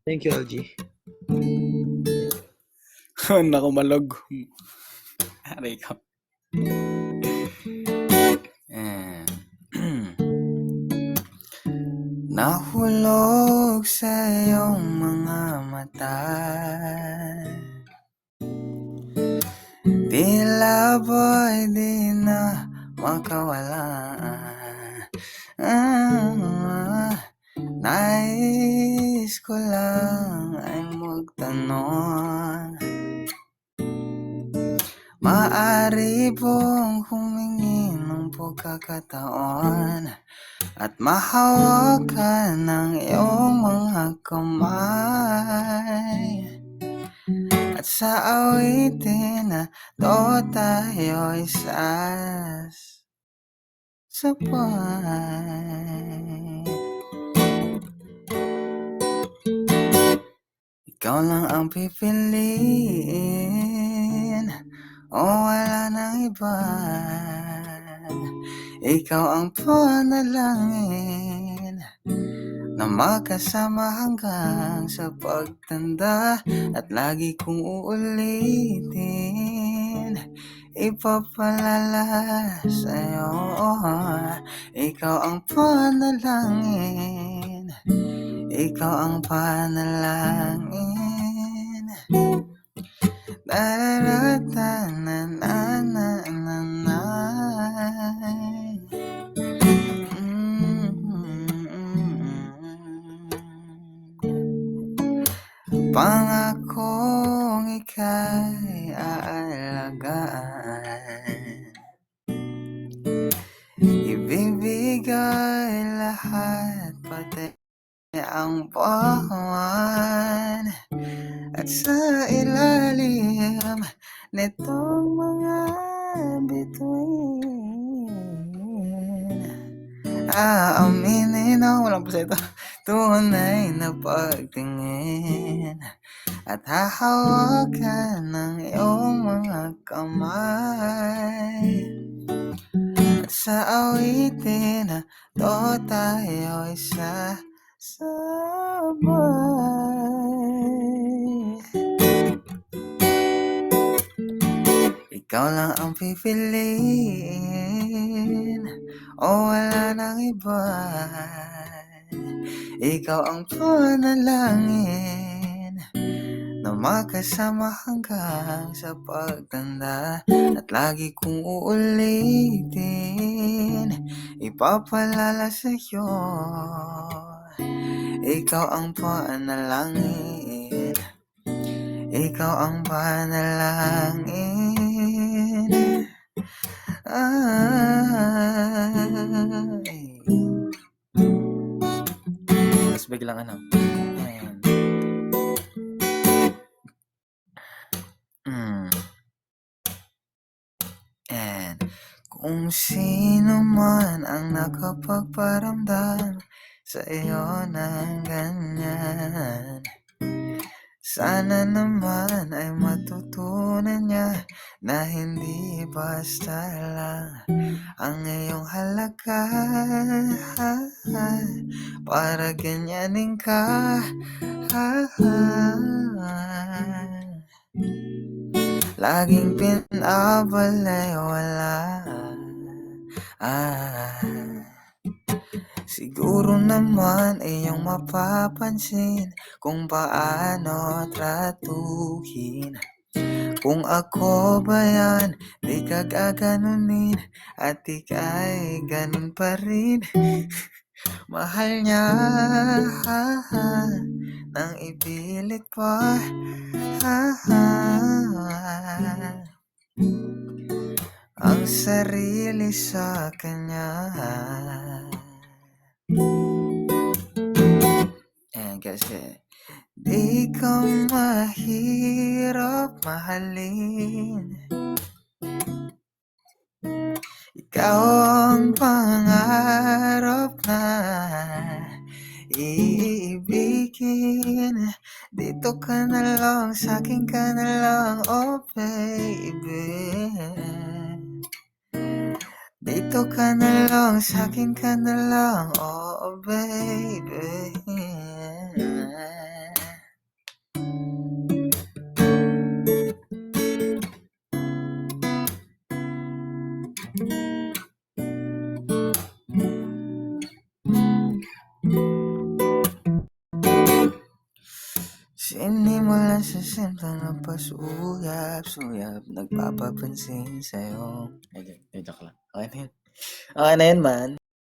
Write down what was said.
Thank you, LG. Naku, malog. Aray ka. Nahulog sa iyong mga mata, tila ba'y di na makawala. Nais ko lang ay magtanong, maaari pong humingi ng pagkakataon at mahawakan ng iyong mga kamay, at sa awitin na to tayo'y sasabay. Ikaw lang ang pipiliin, o wala nang iba. Ikaw ang panalangin na magkasama hanggang sa pagtanda, at lagi kong uulitin, ipapalala sa'yo. Ikaw ang panalangin, ikaw ang panalangin. Pangakong ika'y aalagaan, ibibigay lahat pati ang buwan, at sa ilalim nitong mga bituin, aaminin ang walang pasito, tunay na pagtingin, at hahawakan ng iyong mga kamay, at sa awitin na to tayo'y sasabay. Ikaw lang ang pipiliin, o wala nang iba. Ikaw ang panalangin na magkasama hanggang sa pagtanda, at lagi kong uulitin, ipapalala sa'yo. Ikaw ang panalangin, ikaw ang panalangin. Tapos biglang ano, and kung sino man ang nakapagparamdam sa iyo ng ganyan, sana naman ay matutunan niya na hindi basta lang ang iyong halaga, para ganyanin ka. Laging pinabalewala. Siguro naman iyong mapapansin kung paano tratuhin. Kung ako ba yan, di ka gaganunin, at ika'y ganun pa rin. Mahal niya nang ipilit pa, ang sarili sa kanya. Kasi di ka mahirap mahalin, ikaw ang pangarap na iibigin. Dito ka na lang, sa'kin ka na lang, oh baby. Dito ka na lang, sa'kin ka na lang, oh baby. pakiramdam na pasuyap-suyap nagpapapansin sa'yo. Ayun, joke lang. Okey na yun man.